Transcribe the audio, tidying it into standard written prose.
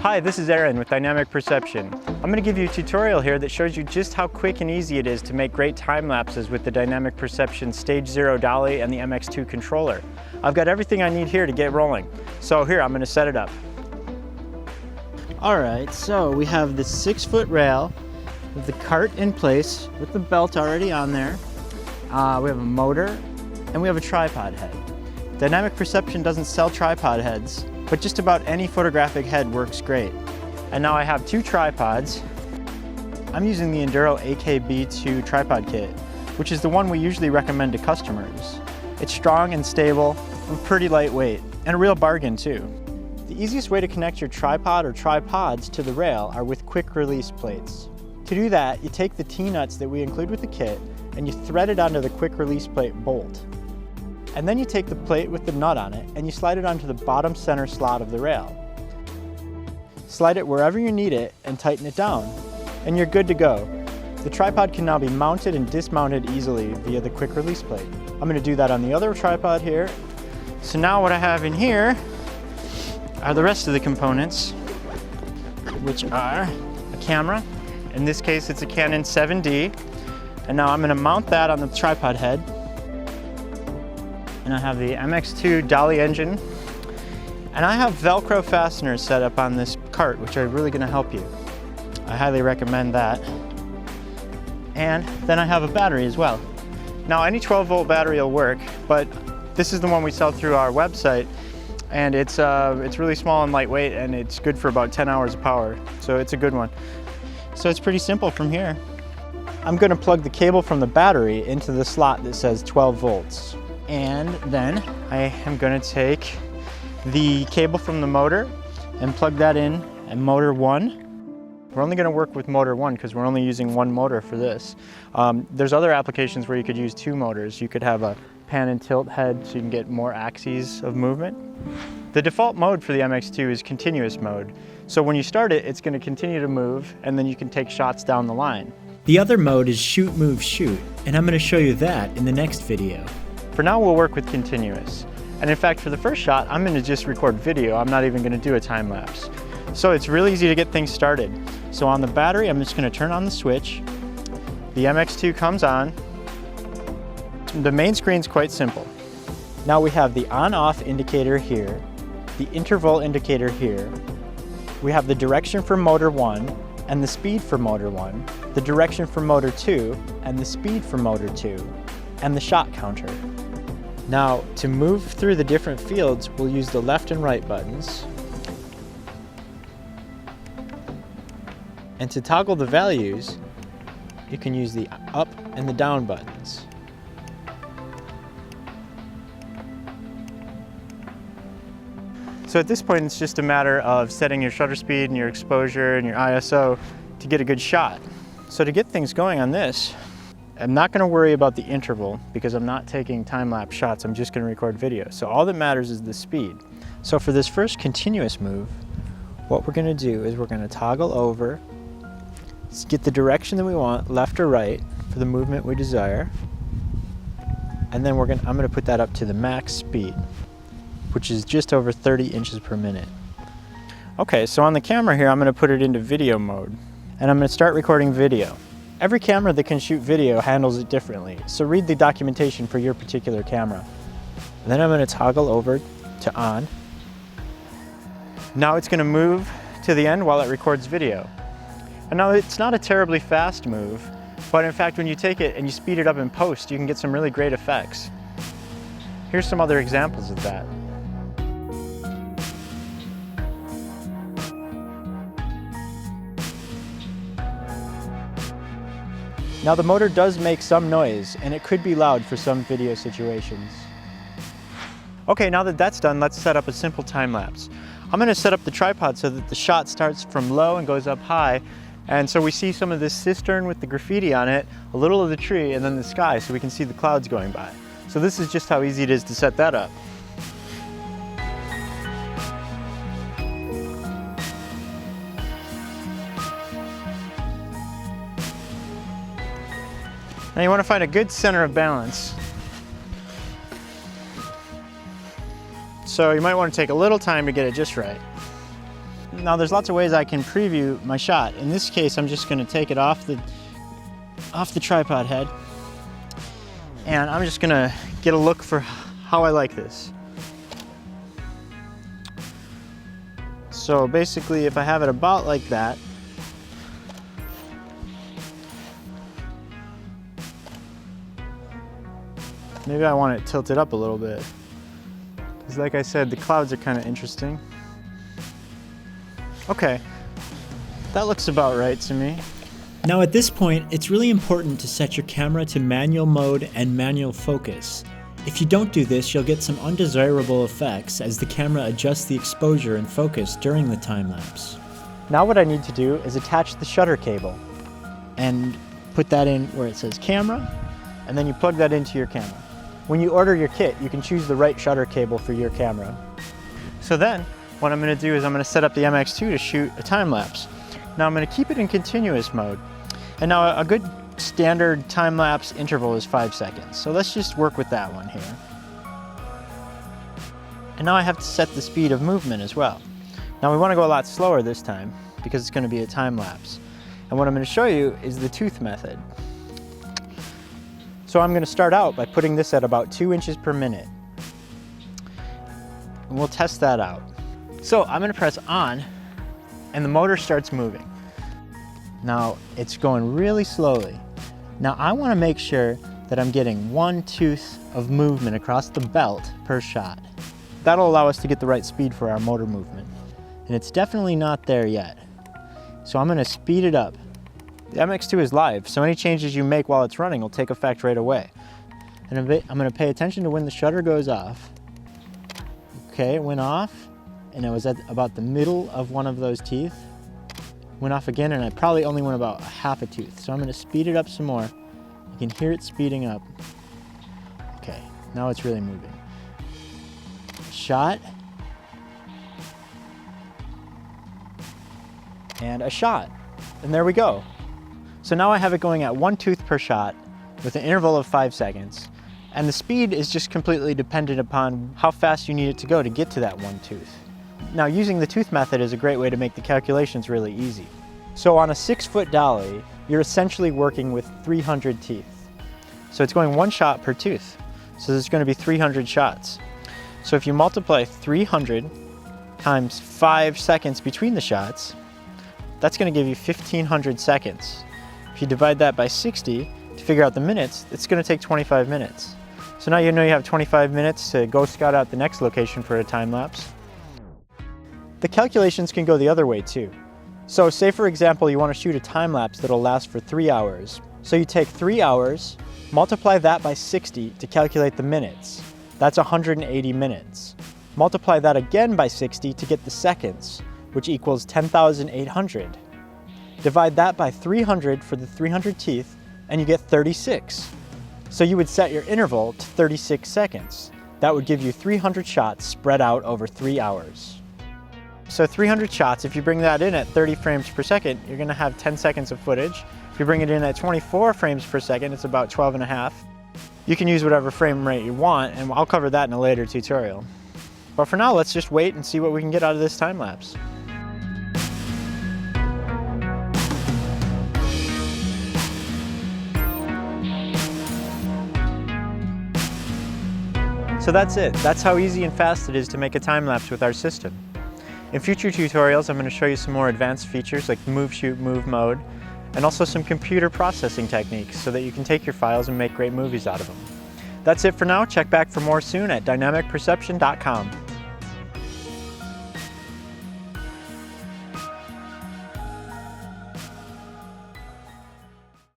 Hi, this is Aaron with Dynamic Perception. I'm going to give you a tutorial here that shows you just how quick and easy it is to make great time lapses with the Dynamic Perception Stage 0 Dolly and the MX2 controller. I've got everything I need here to get rolling. So here, I'm going to set it up. Alright, so we have this 6-foot rail with the cart in place with the belt already on there. We have a motor and we have a tripod head. Dynamic Perception doesn't sell tripod heads, but just about any photographic head works great. And now I have 2 tripods. I'm using the Enduro AKB2 tripod kit, which is the one we usually recommend to customers. It's strong and stable and pretty lightweight, and a real bargain too. The easiest way to connect your tripod or tripods to the rail are with quick release plates. To do that, you take the T-nuts that we include with the kit and you thread it onto the quick release plate bolt. And then you take the plate with the nut on it and you slide it onto the bottom center slot of the rail. Slide it wherever you need it and tighten it down, and you're good to go. The tripod can now be mounted and dismounted easily via the quick release plate. I'm going to do that on the other tripod here. So now what I have in here are the rest of the components, which are a camera. In this case, it's a Canon 7D. And now I'm going to mount that on the tripod head. And I have the MX2 DollyEngine. And I have Velcro fasteners set up on this cart, which are really going to help you. I highly recommend that. And then I have a battery as well. Now, any 12-volt battery will work, but this is the one we sell through our website. And it's really small and lightweight, and it's good for about 10 hours of power. So it's a good one. So it's pretty simple from here. I'm going to plug the cable from the battery into the slot that says 12 volts. And then I am going to take the cable from the motor and plug that in at motor 1. We're only going to work with motor 1 because we're only using one motor for this. There's other applications where you could use 2 motors. You could have a pan and tilt head so you can get more axes of movement. The default mode for the MX2 is continuous mode. So when you start it, it's going to continue to move, and then you can take shots down the line. The other mode is shoot, move, shoot, and I'm going to show you that in the next video. For now, we'll work with continuous. And in fact, for the first shot, I'm going to just record video. I'm not even going to do a time lapse. So it's really easy to get things started. So on the battery, I'm just going to turn on the switch. The MX2 comes on. The main screen's quite simple. Now we have the on-off indicator here, the interval indicator here. We have the direction for motor 1 and the speed for motor 1, the direction for motor 2 and the speed for motor 2, and the shot counter. Now, to move through the different fields, we'll use the left and right buttons. And to toggle the values, you can use the up and the down buttons. So at this point, it's just a matter of setting your shutter speed and your exposure and your ISO to get a good shot. So to get things going on this, I'm not going to worry about the interval because I'm not taking time-lapse shots. I'm just going to record video. So all that matters is the speed. So for this first continuous move, what we're going to do is we're going to toggle over, get the direction that we want, left or right, for the movement we desire. And then I'm going to put that up to the max speed, which is just over 30 inches per minute. Okay, so on the camera here, I'm going to put it into video mode, and I'm going to start recording video. Every camera that can shoot video handles it differently, so read the documentation for your particular camera. And then I'm going to toggle over to on. Now it's going to move to the end while it records video. And now it's not a terribly fast move, but in fact when you take it and you speed it up in post, you can get some really great effects. Here's some other examples of that. Now the motor does make some noise, and it could be loud for some video situations. Okay, now that that's done, let's set up a simple time lapse. I'm going to set up the tripod so that the shot starts from low and goes up high, and so we see some of this cistern with the graffiti on it, a little of the tree, and then the sky so we can see the clouds going by. So this is just how easy it is to set that up. Now you want to find a good center of balance. So you might want to take a little time to get it just right. Now there's lots of ways I can preview my shot. In this case, I'm just gonna take it off the tripod head, and I'm just gonna get a look for how I like this. So basically, if I have it about like that, maybe I want it tilted up a little bit. Because like I said, the clouds are kind of interesting. Okay, that looks about right to me. Now at this point, it's really important to set your camera to manual mode and manual focus. If you don't do this, you'll get some undesirable effects as the camera adjusts the exposure and focus during the time lapse. Now what I need to do is attach the shutter cable and put that in where it says camera, and then you plug that into your camera. When you order your kit, you can choose the right shutter cable for your camera. So then, what I'm gonna do is I'm gonna set up the MX2 to shoot a time lapse. Now I'm gonna keep it in continuous mode. And now a good standard time-lapse interval is 5 seconds. So let's just work with that one here. And now I have to set the speed of movement as well. Now we want to go a lot slower this time because it's going to be a time-lapse. And what I'm going to show you is the tooth method. So I'm going to start out by putting this at about 2 inches per minute. And we'll test that out. So I'm going to press on and the motor starts moving. Now it's going really slowly. Now I want to make sure that I'm getting 1 tooth of movement across the belt per shot. That'll allow us to get the right speed for our motor movement. And it's definitely not there yet. So I'm going to speed it up. The MX2 is live, so any changes you make while it's running will take effect right away. And I'm going to pay attention to when the shutter goes off. Okay, it went off, and it was at about the middle of one of those teeth. Went off again, and I probably only went about half a tooth. So I'm going to speed it up some more. You can hear it speeding up. Okay, now it's really moving. Shot. And a shot. And there we go. So now I have it going at 1 tooth per shot with an interval of 5 seconds. And the speed is just completely dependent upon how fast you need it to go to get to that 1 tooth. Now, using the tooth method is a great way to make the calculations really easy. So on a 6-foot dolly, you're essentially working with 300 teeth. So it's going 1 shot per tooth. So there's going to be 300 shots. So if you multiply 300 times 5 seconds between the shots, that's going to give you 1,500 seconds. If you divide that by 60 to figure out the minutes, it's going to take 25 minutes. So now you know you have 25 minutes to go scout out the next location for a time lapse. The calculations can go the other way too. So say for example you want to shoot a time lapse that'll last for 3 hours. So you take 3 hours, multiply that by 60 to calculate the minutes. That's 180 minutes. Multiply that again by 60 to get the seconds, which equals 10,800. Divide that by 300 for the 300 teeth and you get 36. So you would set your interval to 36 seconds. That would give you 300 shots spread out over 3 hours. So 300 shots, if you bring that in at 30 frames per second, you're going to have 10 seconds of footage. If you bring it in at 24 frames per second, it's about 12 and a half. You can use whatever frame rate you want, and I'll cover that in a later tutorial. But for now, let's just wait and see what we can get out of this time lapse. So that's it. That's how easy and fast it is to make a time lapse with our system. In future tutorials, I'm going to show you some more advanced features like move, shoot, move mode, and also some computer processing techniques so that you can take your files and make great movies out of them. That's it for now. Check back for more soon at dynamicperception.com.